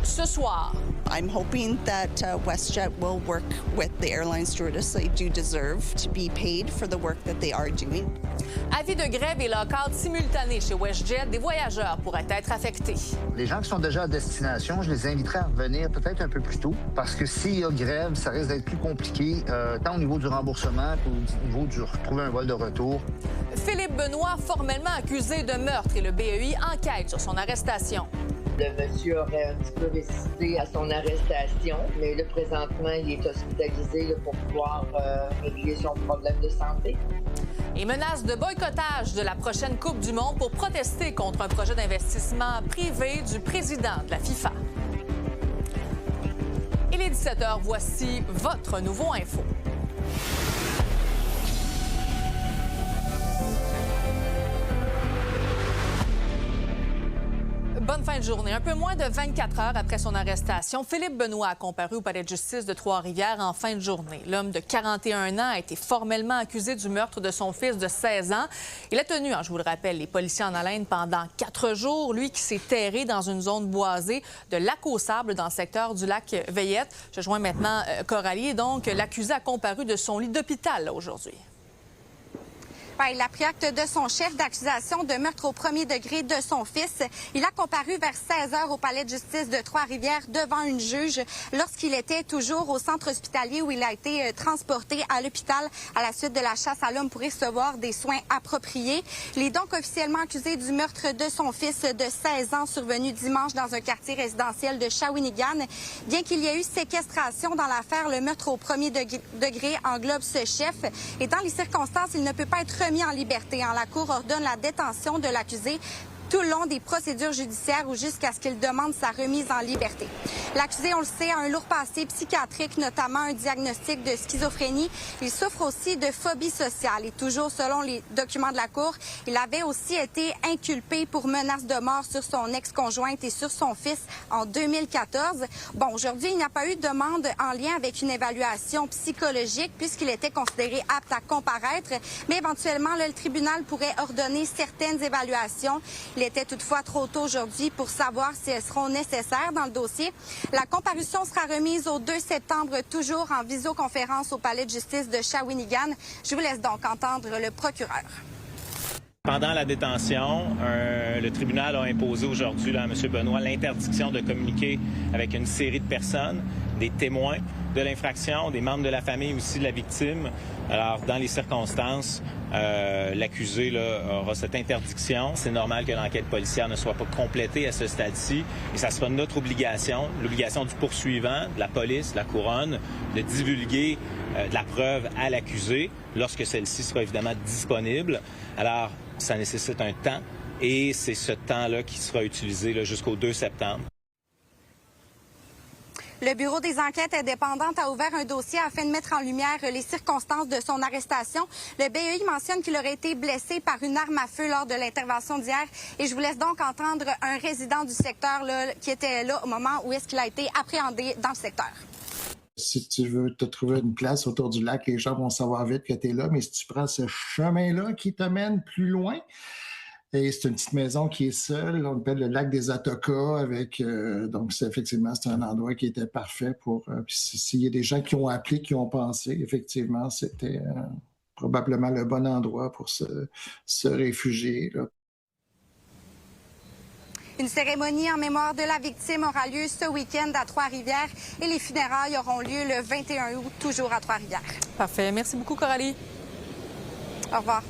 ce soir. I'm hoping that WestJet will work with the airline stewardess. They do deserve to be paid for the work that they are doing. Avis de grève et lock-out simultanés chez WestJet, des voyageurs pourraient être affectés. Les gens qui sont déjà à destination, je les inviterais à revenir peut-être un peu plus tôt parce que s'il y a grève, ça risque d'être plus compliqué, tant au niveau du remboursement qu'au niveau du retrouver un vol de retour. Philippe Benoît, formellement accusé de meurtre, et le BEI enquête sur son arrestation. Le monsieur aurait un petit peu résisté à son arrestation, mais là, présentement, il est hospitalisé là, pour pouvoir régler son problème de santé. Et menace de boycottage de la prochaine Coupe du Monde pour protester contre un projet d'investissement privé du président de la FIFA. Il est 17h, voici votre nouveau info. Bonne fin de journée. Un peu moins de 24 heures après son arrestation, Philippe Benoît a comparu au palais de justice de Trois-Rivières en fin de journée. L'homme de 41 ans a été formellement accusé du meurtre de son fils de 16 ans. Il a tenu, je vous le rappelle, les policiers en haleine pendant 4 jours. Lui qui s'est terré dans une zone boisée de Lac-aux-Sables dans le secteur du lac Veillette. Je joins maintenant Coralie. Donc, l'accusé a comparu de son lit d'hôpital aujourd'hui. Il a pris acte de son chef d'accusation de meurtre au premier degré de son fils. Il a comparu vers 16 heures au palais de justice de Trois-Rivières devant une juge lorsqu'il était toujours au centre hospitalier où il a été transporté à l'hôpital à la suite de la chasse à l'homme pour recevoir des soins appropriés. Il est donc officiellement accusé du meurtre de son fils de 16 ans survenu dimanche dans un quartier résidentiel de Shawinigan. Bien qu'il y ait eu séquestration dans l'affaire, le meurtre au premier degré englobe ce chef. Et dans les circonstances, il ne peut pas être remis en liberté. La Cour ordonne la détention de l'accusé tout le long des procédures judiciaires ou jusqu'à ce qu'il demande sa remise en liberté. L'accusé, on le sait, a un lourd passé psychiatrique, notamment un diagnostic de schizophrénie. Il souffre aussi de phobie sociale et toujours selon les documents de la Cour, il avait aussi été inculpé pour menace de mort sur son ex-conjointe et sur son fils en 2014. Bon, aujourd'hui, il n'y a pas eu de demande en lien avec une évaluation psychologique puisqu'il était considéré apte à comparaître, mais éventuellement, le tribunal pourrait ordonner certaines évaluations. Il était toutefois trop tôt aujourd'hui pour savoir si elles seront nécessaires dans le dossier. La comparution sera remise au 2 septembre, toujours en visioconférence au palais de justice de Shawinigan. Je vous laisse donc entendre le procureur. Pendant la détention, le tribunal a imposé aujourd'hui à M. Benoît l'interdiction de communiquer avec une série de personnes, des témoins de l'infraction, des membres de la famille aussi de la victime. Alors, dans les circonstances, l'accusé aura cette interdiction. C'est normal que l'enquête policière ne soit pas complétée à ce stade-ci. Et ça sera notre obligation, l'obligation du poursuivant, de la police, de la couronne, de divulguer de la preuve à l'accusé lorsque celle-ci sera évidemment disponible. Alors, ça nécessite un temps et c'est ce temps-là qui sera utilisé jusqu'au 2 septembre. Le Bureau des enquêtes indépendantes a ouvert un dossier afin de mettre en lumière les circonstances de son arrestation. Le BEI mentionne qu'il aurait été blessé par une arme à feu lors de l'intervention d'hier. Et je vous laisse donc entendre un résident du secteur qui était là au moment où est-ce qu'il a été appréhendé dans le secteur. Si tu veux te trouver une place autour du lac, les gens vont savoir vite que tu es là. Mais si tu prends ce chemin-là qui te mène plus loin, et c'est une petite maison qui est seule, on appelle le lac des Atokas, avec donc effectivement c'est un endroit qui était parfait pour. Puis s'il y a des gens qui ont appelé, qui ont pensé, effectivement c'était probablement le bon endroit pour se réfugier. Là. Une cérémonie en mémoire de la victime aura lieu ce week-end à Trois-Rivières et les funérailles auront lieu le 21 août, toujours à Trois-Rivières. Parfait. Merci beaucoup, Coralie. Au revoir.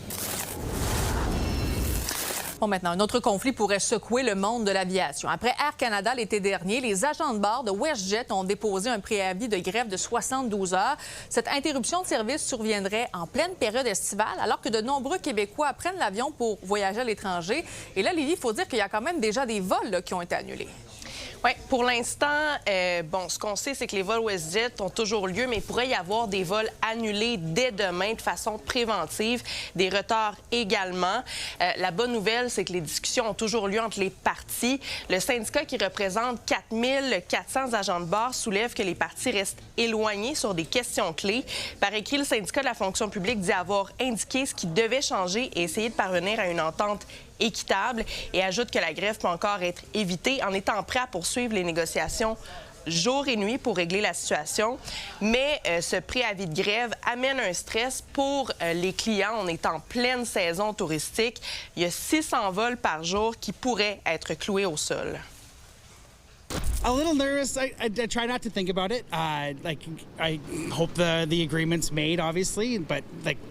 Bon, maintenant, un autre conflit pourrait secouer le monde de l'aviation. Après Air Canada l'été dernier, les agents de bord de WestJet ont déposé un préavis de grève de 72 heures. Cette interruption de service surviendrait en pleine période estivale, alors que de nombreux Québécois prennent l'avion pour voyager à l'étranger. Et là, Lily, il faut dire qu'il y a quand même déjà des vols qui ont été annulés. Oui, pour l'instant, ce qu'on sait, c'est que les vols WestJet ont toujours lieu, mais il pourrait y avoir des vols annulés dès demain de façon préventive, des retards également. La bonne nouvelle, c'est que les discussions ont toujours lieu entre les parties. Le syndicat qui représente 4400 agents de bord soulève que les parties restent éloignées sur des questions clés. Par écrit, le syndicat de la fonction publique dit avoir indiqué ce qui devait changer et essayer de parvenir à une entente équitable et ajoute que la grève peut encore être évitée en étant prêt à poursuivre les négociations jour et nuit pour régler la situation. Mais ce préavis de grève amène un stress pour les clients. On est en pleine saison touristique. Il y a 600 vols par jour qui pourraient être cloués au sol. A little nervous. I try not to think about it. I hope the agreement's made, obviously, but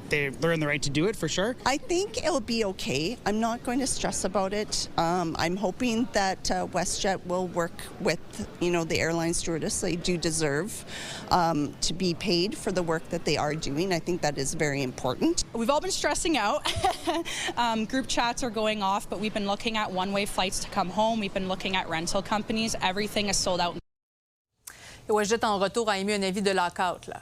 they're in the right to do it for sure. I think it'll be okay. I'm not going to stress about it. I'm hoping that WestJet will work with, the airline stewardess. They do deserve to be paid for the work that they are doing. I think that is very important. We've all been stressing out. Group chats are going off, but we've been looking at one-way flights to come home. We've been looking at rental companies. Everything is sold out. Et WestJet, en retour, a émis un avis de lockout, là.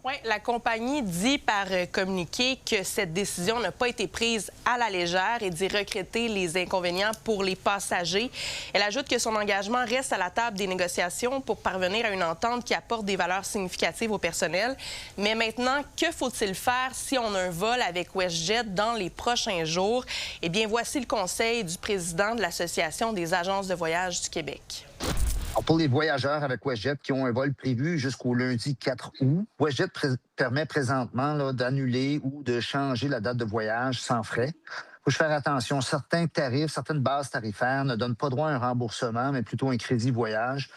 Oui, la compagnie dit par communiqué que cette décision n'a pas été prise à la légère et dit regretter les inconvénients pour les passagers. Elle ajoute que son engagement reste à la table des négociations pour parvenir à une entente qui apporte des valeurs significatives au personnel. Mais maintenant, que faut-il faire si on a un vol avec WestJet dans les prochains jours? Eh bien, voici le conseil du président de l'Association des agences de voyage du Québec. Alors, pour les voyageurs avec WestJet qui ont un vol prévu jusqu'au lundi 4 août, WestJet permet présentement d'annuler ou de changer la date de voyage sans frais. Il faut faire attention, certains tarifs, certaines bases tarifaires ne donnent pas droit à un remboursement, mais plutôt un crédit voyage.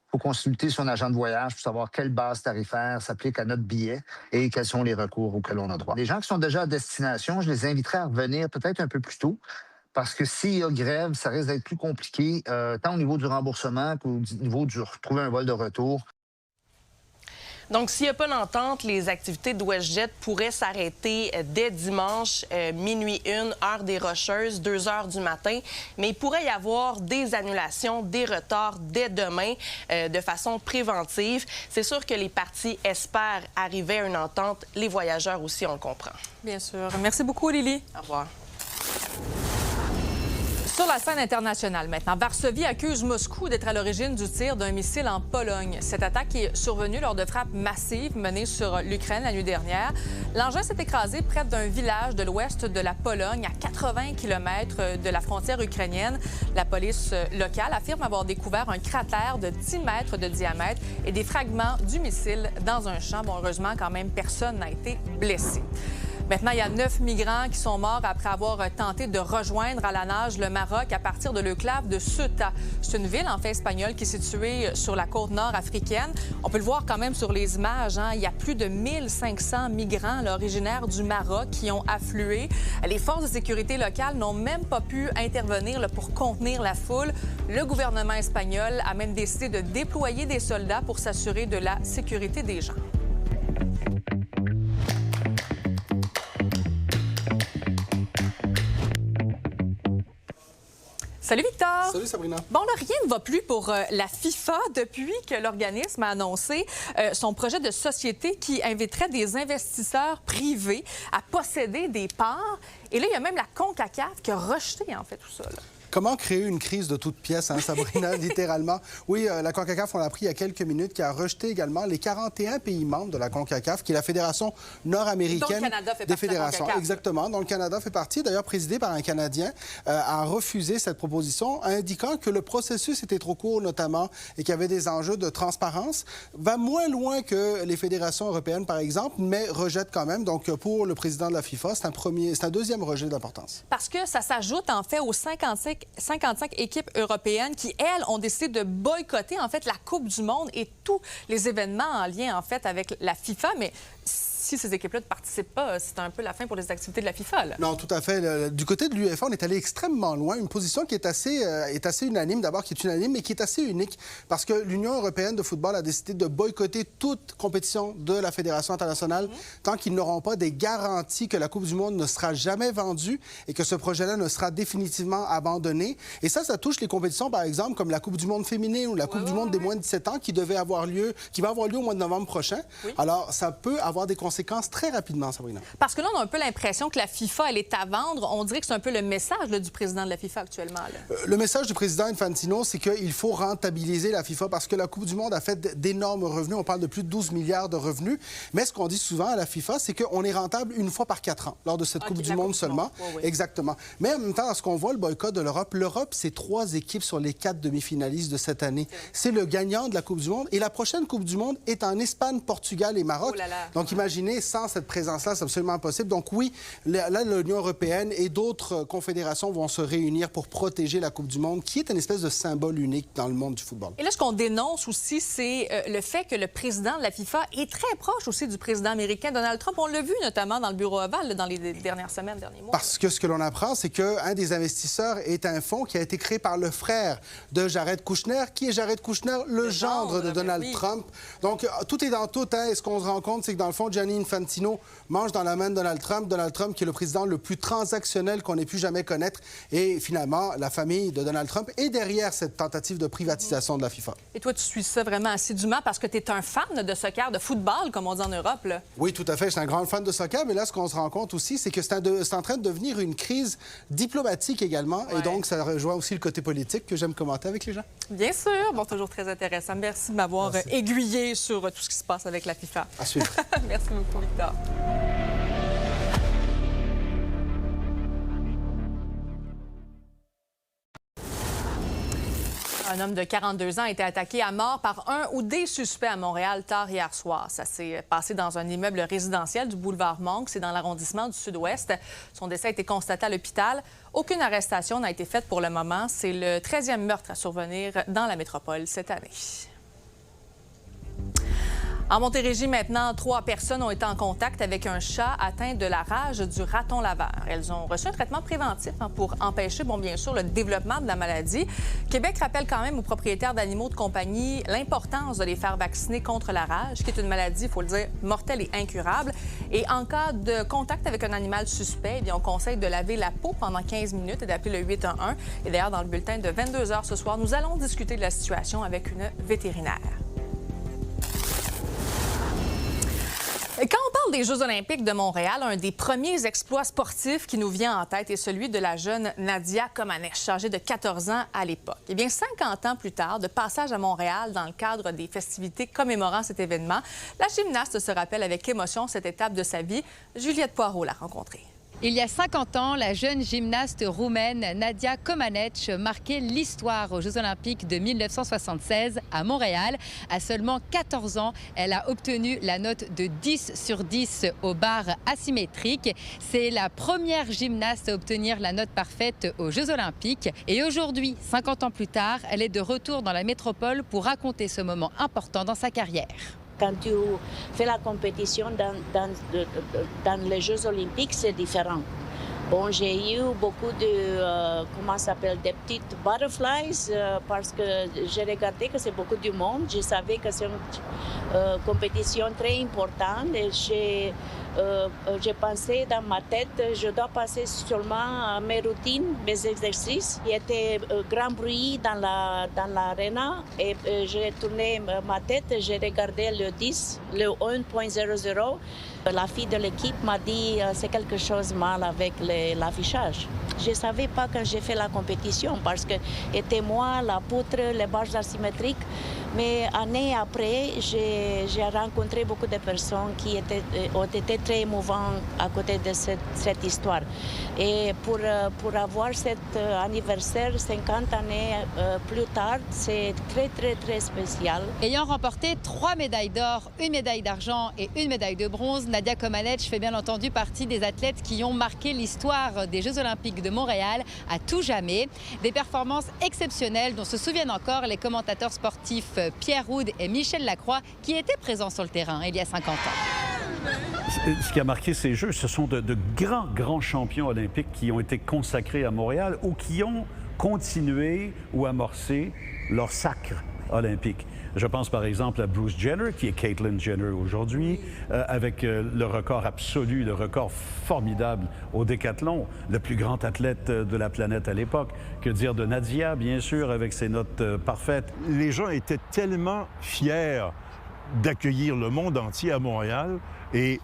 Il faut consulter son agent de voyage pour savoir quelle base tarifaire s'applique à notre billet et quels sont les recours auxquels on a droit. Les gens qui sont déjà à destination, je les inviterais à revenir peut-être un peu plus tôt. Parce que s'il y a grève, ça risque d'être plus compliqué, tant au niveau du remboursement qu'au niveau du retrouver un vol de retour. Donc, s'il n'y a pas d'entente, les activités de WestJet pourraient s'arrêter dès dimanche, minuit 1, heure des Rocheuses, 2 heures du matin. Mais il pourrait y avoir des annulations, des retards dès demain de façon préventive. C'est sûr que les parties espèrent arriver à une entente. Les voyageurs aussi, on le comprend. Bien sûr. Merci beaucoup, Lily. Au revoir. Sur la scène internationale maintenant, Varsovie accuse Moscou d'être à l'origine du tir d'un missile en Pologne. Cette attaque est survenue lors de frappes massives menées sur l'Ukraine la nuit dernière. L'engin s'est écrasé près d'un village de l'ouest de la Pologne, à 80 km de la frontière ukrainienne. La police locale affirme avoir découvert un cratère de 10 mètres de diamètre et des fragments du missile dans un champ. Bon, heureusement, quand même, personne n'a été blessé. Maintenant, il y a 9 migrants qui sont morts après avoir tenté de rejoindre à la nage le Maroc à partir de l'enclave de Ceuta. C'est une ville, en fait, espagnole qui est située sur la côte nord africaine. On peut le voir quand même sur les images. Il y a plus de 1500 migrants là, originaires du Maroc qui ont afflué. Les forces de sécurité locales n'ont même pas pu intervenir là, pour contenir la foule. Le gouvernement espagnol a même décidé de déployer des soldats pour s'assurer de la sécurité des gens. Salut Victor! Salut Sabrina! Bon, là, rien ne va plus pour la FIFA depuis que l'organisme a annoncé son projet de société qui inviterait des investisseurs privés à posséder des parts. Et là, il y a même la CONCACAF qui a rejeté, en fait, tout ça. Là. Comment créer une crise de toutes pièces, hein, Sabrina, littéralement? Oui, la CONCACAF, on l'a appris il y a quelques minutes, qui a rejeté également les 41 pays membres de la CONCACAF, qui est la fédération nord-américaine des fédérations. Exactement, dont le Canada fait partie, d'ailleurs présidé par un Canadien, a refusé cette proposition, indiquant que le processus était trop court, notamment, et qu'il y avait des enjeux de transparence. Va moins loin que les fédérations européennes, par exemple, mais rejette quand même. Donc, pour le président de la FIFA, c'est un deuxième rejet d'importance. Parce que ça s'ajoute, en fait, aux 55 équipes européennes qui, elles, ont décidé de boycotter, en fait, la Coupe du Monde et tous les événements en lien, en fait, avec la FIFA. Mais si ces équipes-là ne participent pas, c'est un peu la fin pour les activités de la FIFA. Là. Non, tout à fait. Du côté de l'UEFA, on est allé extrêmement loin. Une position qui est assez unanime, d'abord, qui est unanime, mais qui est assez unique, parce que l'Union européenne de football a décidé de boycotter toute compétition de la Fédération internationale tant qu'ils n'auront pas des garanties que la Coupe du Monde ne sera jamais vendue et que ce projet-là ne sera définitivement abandonné. Et ça touche les compétitions, par exemple, comme la Coupe du Monde féminine ou la Coupe du Monde des moins de 17 ans qui va avoir lieu au mois de novembre prochain. Oui. Alors, ça peut avoir des conséquences conséquences très rapidement, Sabrina. Parce que là, on a un peu l'impression que la FIFA, elle est à vendre. On dirait que c'est un peu le message là, du président de la FIFA actuellement. Là. Le message du président Infantino, c'est qu'il faut rentabiliser la FIFA parce que la Coupe du Monde a fait d'énormes revenus. On parle de plus de 12 milliards de revenus. Mais ce qu'on dit souvent à la FIFA, c'est qu'on est rentable une fois par 4 ans, lors de cette Coupe du Monde seulement. Oui. Exactement. Mais en même temps, lorsqu'on voit le boycott de l'Europe, c'est 3 équipes sur les 4 demi-finalistes de cette année. C'est le gagnant de la Coupe du Monde. Et la prochaine Coupe du Monde est en Espagne, Portugal et Maroc. Donc, imaginez, sans cette présence-là, c'est absolument impossible. Donc, oui, là, l'Union européenne et d'autres confédérations vont se réunir pour protéger la Coupe du Monde, qui est une espèce de symbole unique dans le monde du football. Et là, ce qu'on dénonce aussi, c'est le fait que le président de la FIFA est très proche aussi du président américain Donald Trump. On l'a vu notamment dans le bureau ovale là, dans les dernières semaines, derniers mois. Parce que ce que l'on apprend, c'est qu'un des investisseurs est un fonds qui a été créé par le frère de Jared Kushner, qui est Jared Kushner, le gendre de Donald Trump. Donc, tout est dans tout. Hein. Et ce qu'on se rend compte, c'est que dans le fond, Gianni Infantino mange dans la main de Donald Trump qui est le président le plus transactionnel qu'on ait pu jamais connaître. Et finalement, la famille de Donald Trump est derrière cette tentative de privatisation de la FIFA. Et toi, tu suis ça vraiment assidûment parce que tu es un fan de soccer, de football, comme on dit en Europe, là. Oui, tout à fait. Je suis un grand fan de soccer, mais là, ce qu'on se rend compte aussi, c'est que c'est en train de devenir une crise diplomatique également. Ouais. Et donc, ça rejoint aussi le côté politique que j'aime commenter avec les gens. Bien sûr. Bon, toujours très intéressant. Merci de m'avoir aiguillé sur tout ce qui se passe avec la FIFA. À suivre. Merci beaucoup, Victor. Un homme de 42 ans a été attaqué à mort par un ou des suspects à Montréal tard hier soir. Ça s'est passé dans un immeuble résidentiel du boulevard Monk, c'est dans l'arrondissement du Sud-Ouest. Son décès a été constaté à l'hôpital. Aucune arrestation n'a été faite pour le moment. C'est le 13e meurtre à survenir dans la métropole cette année. En Montérégie, maintenant, 3 personnes ont été en contact avec un chat atteint de la rage du raton laveur. Elles ont reçu un traitement préventif pour empêcher, bien sûr, le développement de la maladie. Québec rappelle quand même aux propriétaires d'animaux de compagnie l'importance de les faire vacciner contre la rage, qui est une maladie, il faut le dire, mortelle et incurable. Et en cas de contact avec un animal suspect, on conseille de laver la peau pendant 15 minutes et d'appeler le 811. Et d'ailleurs, dans le bulletin de 22 h ce soir, nous allons discuter de la situation avec une vétérinaire. Quand on parle des Jeux olympiques de Montréal, un des premiers exploits sportifs qui nous vient en tête est celui de la jeune Nadia Comaneci, âgée de 14 ans à l'époque. Eh bien, 50 ans plus tard, de passage à Montréal dans le cadre des festivités commémorant cet événement, la gymnaste se rappelle avec émotion cette étape de sa vie. Juliette Poirot l'a rencontrée. Il y a 50 ans, la jeune gymnaste roumaine Nadia Comaneci marquait l'histoire aux Jeux olympiques de 1976 à Montréal. À seulement 14 ans, elle a obtenu la note de 10 sur 10 aux barres asymétriques. C'est la première gymnaste à obtenir la note parfaite aux Jeux olympiques. Et aujourd'hui, 50 ans plus tard, elle est de retour dans la métropole pour raconter ce moment important dans sa carrière. Quand tu fais la compétition dans les Jeux olympiques, c'est différent. Bon, j'ai eu beaucoup de, comment ça s'appelle, des petites butterflies parce que j'ai regardé que c'est beaucoup du monde. Je savais que c'est une compétition très importante et j'ai pensé dans ma tête, je dois passer seulement mes routines, mes exercices. Il y avait grand bruit dans l'aréna et j'ai tourné ma tête, j'ai regardé le 10, le 1.00. La fille de l'équipe m'a dit c'est quelque chose de mal avec l'affichage. Je ne savais pas quand j'ai fait la compétition parce que c'était moi, la poutre, les barres asymétriques. Mais année après, j'ai rencontré beaucoup de personnes qui ont été très émouvantes à côté de cette histoire. Et pour avoir cet anniversaire 50 années plus tard, c'est très, très, très spécial. Ayant remporté 3 médailles d'or, 1 médaille d'argent et 1 médaille de bronze, Nadia Comaneci fait bien entendu partie des athlètes qui ont marqué l'histoire des Jeux olympiques de Montréal à tout jamais. Des performances exceptionnelles dont se souviennent encore les commentateurs sportifs Pierre Roud et Michel Lacroix qui étaient présents sur le terrain il y a 50 ans. Ce qui a marqué ces Jeux, ce sont de grands champions olympiques qui ont été consacrés à Montréal ou qui ont continué ou amorcé leur sacre olympique. Je pense par exemple à Bruce Jenner, qui est Caitlyn Jenner aujourd'hui, avec le record absolu, le record formidable au décathlon, le plus grand athlète de la planète à l'époque. Que dire de Nadia, bien sûr, avec ses notes parfaites. Les gens étaient tellement fiers d'accueillir le monde entier à Montréal et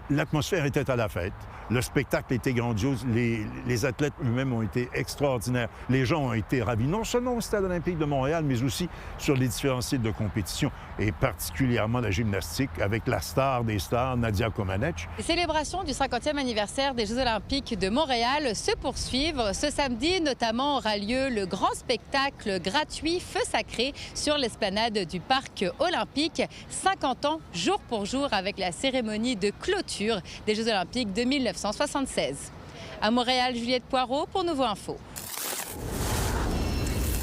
l'atmosphère était à la fête. Le spectacle était grandiose, les athlètes eux-mêmes ont été extraordinaires. Les gens ont été ravis, non seulement au Stade olympique de Montréal, mais aussi sur les différents sites de compétition, et particulièrement la gymnastique, avec la star des stars, Nadia Comaneci. Les célébrations du 50e anniversaire des Jeux olympiques de Montréal se poursuivent. Ce samedi, notamment, aura lieu le grand spectacle gratuit Feu sacré sur l'esplanade du Parc olympique. 50 ans, jour pour jour, avec la cérémonie de clôture des Jeux olympiques de 1976. À Montréal, Juliette Poirot pour Nouveau Info.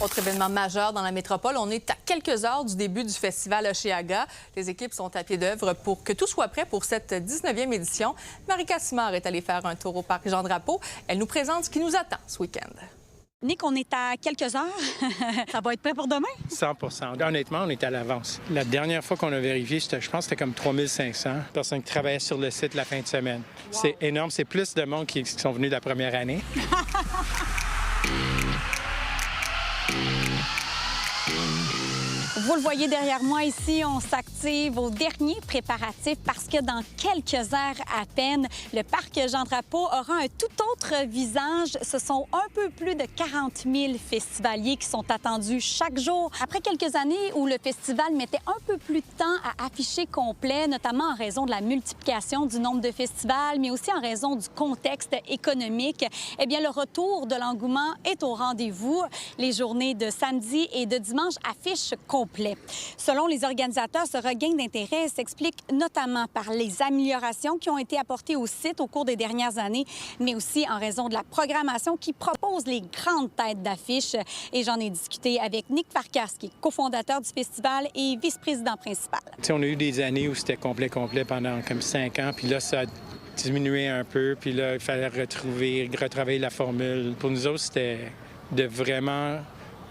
Autre événement majeur dans la métropole, on est à quelques heures du début du festival Osheaga. Les équipes sont à pied d'œuvre pour que tout soit prêt pour cette 19e édition. Marika Simard est allée faire un tour au parc Jean-Drapeau. Elle nous présente ce qui nous attend ce week-end. Nick, on est à quelques heures. Ça va être prêt pour demain? 100 %. Honnêtement, on est à l'avance. La dernière fois qu'on a vérifié, je pense que c'était comme 3500 personnes qui travaillaient sur le site la fin de semaine. Wow. C'est énorme. C'est plus de monde qui sont venus la première année. Vous le voyez derrière moi ici, on s'active aux derniers préparatifs parce que dans quelques heures à peine, le parc Jean-Drapeau aura un tout autre visage. Ce sont un peu plus de 40 000 festivaliers qui sont attendus chaque jour. Après quelques années où le festival mettait un peu plus de temps à afficher complet, notamment en raison de la multiplication du nombre de festivals, mais aussi en raison du contexte économique, eh bien, le retour de l'engouement est au rendez-vous. Les journées de samedi et de dimanche affichent complet. Selon les organisateurs, ce regain d'intérêt s'explique notamment par les améliorations qui ont été apportées au site au cours des dernières années, mais aussi en raison de la programmation qui propose les grandes têtes d'affiche. Et j'en ai discuté avec Nick Farkas, qui est cofondateur du festival et vice-président principal. T'sais, on a eu des années où c'était complet pendant comme 5 ans, puis là, ça a diminué un peu, puis là, il fallait retravailler la formule. Pour nous autres, c'était de vraiment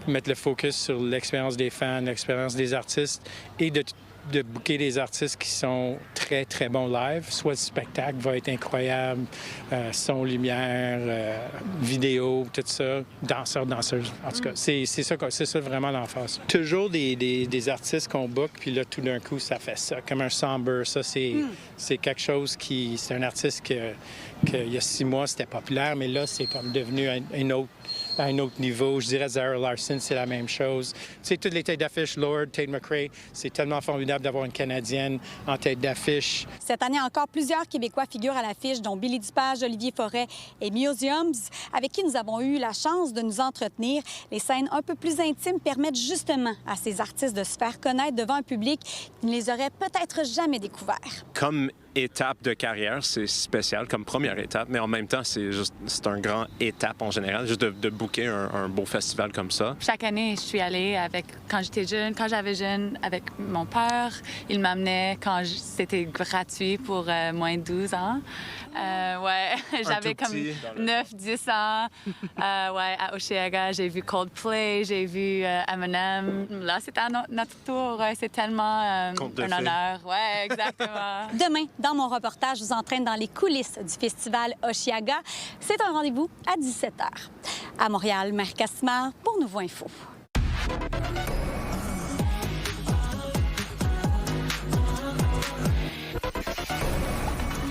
mettre le focus sur l'expérience des fans, l'expérience des artistes et de booker des artistes qui sont très, très bons live. Soit le spectacle va être incroyable, son, lumière, vidéo, tout ça, danseurs, danseuses. En tout cas, c'est ça vraiment l'emphase. Toujours des artistes qu'on book, puis là, tout d'un coup, ça fait ça, comme un Somber. Ça, c'est quelque chose qui... C'est un artiste qu'il y a 6 mois, c'était populaire, mais là, c'est comme devenu à un autre niveau. Je dirais Zara Larsson, c'est la même chose. Tu sais, toutes les têtes d'affiche, Lorde, Tate McRae, c'est tellement formidable d'avoir une Canadienne en tête d'affiche. Cette année encore, plusieurs Québécois figurent à l'affiche, dont Billy Dupage, Olivier Forêt et Museums, avec qui nous avons eu la chance de nous entretenir. Les scènes un peu plus intimes permettent justement à ces artistes de se faire connaître devant un public qui ne les aurait peut-être jamais découverts. Comme étape de carrière, c'est spécial comme première étape, mais en même temps, c'est un grand étape en général, juste de booker un beau festival comme ça. Chaque année, je suis allée quand j'étais jeune, quand j'avais jeune, avec mon père. Il m'amenait quand c'était gratuit pour moins de 12 ans. J'avais comme 9-10 ans. À Osheaga, j'ai vu Coldplay, j'ai vu Eminem. Là, c'est à notre tour. C'est tellement un honneur. Ouais, exactement. Demain, dans mon reportage, je vous entraîne dans les coulisses du festival Osheaga. C'est un rendez-vous à 17h. À Montréal, Marika Simard pour Nouveau Info.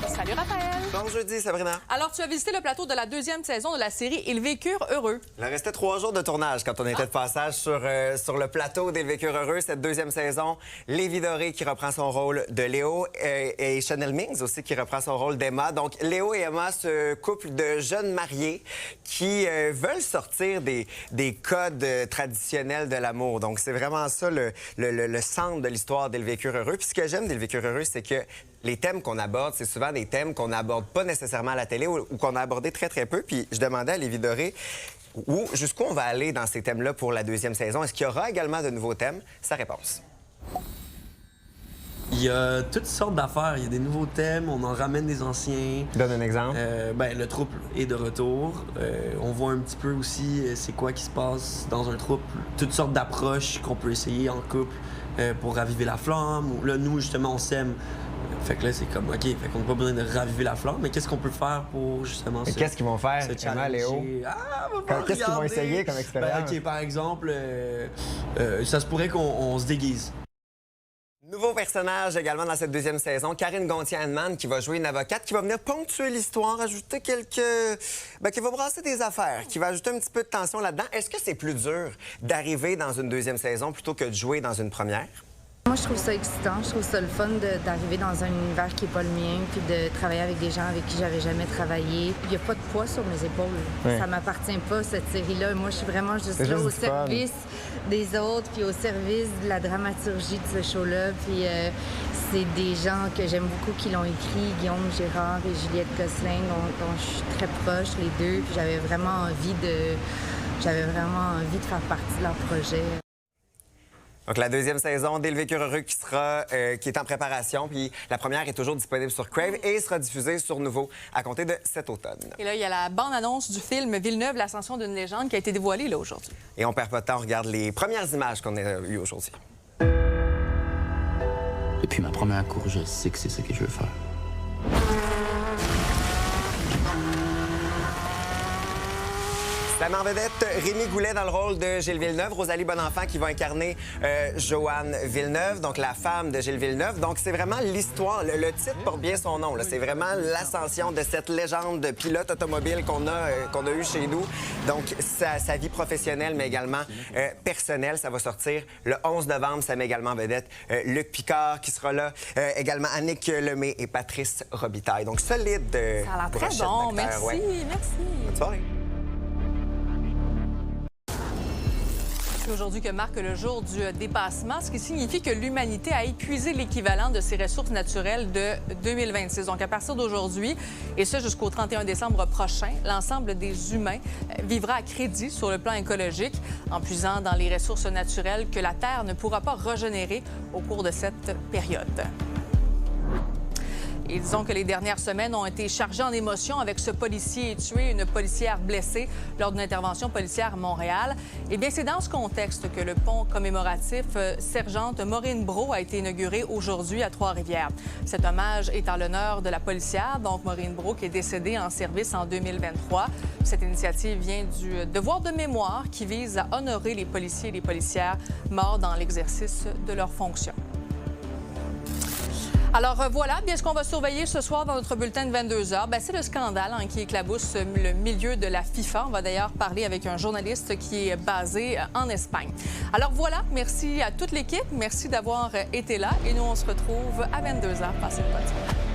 Salut Raphaël! Bon jeudi, Sabrina. Alors, tu as visité le plateau de la 2e saison de la série Ils vécurent heureux. Il restait 3 jours de tournage quand on était de passage sur le plateau d'Ils vécurent heureux. Cette 2e saison, Lévi Doré qui reprend son rôle de Léo et Chanel Mings aussi qui reprend son rôle d'Emma. Donc, Léo et Emma, ce couple de jeunes mariés qui veulent sortir des codes traditionnels de l'amour. Donc, c'est vraiment ça le centre de l'histoire d'Ils vécurent heureux. Puis ce que j'aime d'Ils vécurent heureux, c'est que les thèmes qu'on aborde, c'est souvent des thèmes qu'on n'aborde pas nécessairement à la télé ou qu'on a abordé très, très peu. Puis je demandais à Lévi Doré jusqu'où on va aller dans ces thèmes-là pour la 2e saison. Est-ce qu'il y aura également de nouveaux thèmes? Sa réponse. Il y a toutes sortes d'affaires. Il y a des nouveaux thèmes, on en ramène des anciens. Donne un exemple. Le trouble est de retour. On voit un petit peu aussi c'est quoi qui se passe dans un trouble. Toutes sortes d'approches qu'on peut essayer en couple pour raviver la flamme. Là, nous, justement, on s'aime. Fait que là, c'est comme, OK, fait qu'on n'a pas besoin de raviver la flamme, mais qu'est-ce qu'on peut faire pour justement ça? Qu'est-ce qu'ils vont faire, Emma, Léo? Qu'est-ce qu'ils vont essayer comme expérience? OK, par exemple, ça se pourrait qu'on se déguise. Nouveau personnage également dans cette deuxième saison, Karine Gontier-Hanneman, qui va jouer une avocate, qui va venir ponctuer l'histoire, ajouter quelques... qui va brasser des affaires, qui va ajouter un petit peu de tension là-dedans. Est-ce que c'est plus dur d'arriver dans une deuxième saison plutôt que de jouer dans une première? Moi, je trouve ça excitant. Je trouve ça le fun d'arriver dans un univers qui n'est pas le mien, puis de travailler avec des gens avec qui j'avais jamais travaillé. Il n'y a pas de poids sur mes épaules. Ouais. Ça m'appartient pas, cette série-là. Moi, je suis vraiment juste là au service des autres, puis au service de la dramaturgie de ce show-là. Puis c'est des gens que j'aime beaucoup qui l'ont écrit, Guillaume Gérard et Juliette Gosselin, dont je suis très proche, les deux. Puis j'avais vraiment envie de faire partie de leur projet. Donc, la deuxième saison d'Île Vécure Heureux qui est en préparation. Puis la première est toujours disponible sur Crave et sera diffusée sur Nouveau à compter de cet automne. Et là, il y a la bande-annonce du film Villeneuve, l'ascension d'une légende qui a été dévoilée là aujourd'hui. Et on perd pas de temps, on regarde les premières images qu'on a eues aujourd'hui. Depuis ma première cour, je sais que c'est ce que je veux faire. La mère vedette, Rémi Goulet dans le rôle de Gilles Villeneuve, Rosalie Bonenfant qui va incarner Joanne Villeneuve, donc la femme de Gilles Villeneuve. Donc c'est vraiment l'histoire, le titre porte bien son nom. C'est vraiment l'ascension de cette légende de pilote automobile qu'on a eu chez nous. Donc sa vie professionnelle, mais également personnelle, ça va sortir le 11 novembre. Ça met également en vedette Luc Picard qui sera là, également Annick Lemay et Patrice Robitaille. Donc solide. Ça a l'air très bon, merci, ouais. Merci. Bonne soirée. C'est aujourd'hui que marque le jour du dépassement, ce qui signifie que l'humanité a épuisé l'équivalent de ses ressources naturelles de 2026. Donc, à partir d'aujourd'hui, et ce jusqu'au 31 décembre prochain, l'ensemble des humains vivra à crédit sur le plan écologique en puisant dans les ressources naturelles que la Terre ne pourra pas régénérer au cours de cette période. Et disons que les dernières semaines ont été chargées en émotions avec ce policier tué, une policière blessée lors d'une intervention policière à Montréal. Eh bien, c'est dans ce contexte que le pont commémoratif Sergente Maureen Brault a été inauguré aujourd'hui à Trois-Rivières. Cet hommage est en l'honneur de la policière, donc Maureen Brault, qui est décédée en service en 2023. Cette initiative vient du devoir de mémoire qui vise à honorer les policiers et les policières morts dans l'exercice de leurs fonctions. Alors voilà, bien ce qu'on va surveiller ce soir dans notre bulletin de 22h, c'est le scandale qui éclabousse le milieu de la FIFA. On va d'ailleurs parler avec un journaliste qui est basé en Espagne. Alors voilà, merci à toute l'équipe, merci d'avoir été là et nous on se retrouve à 22h. Passez une bonne soirée.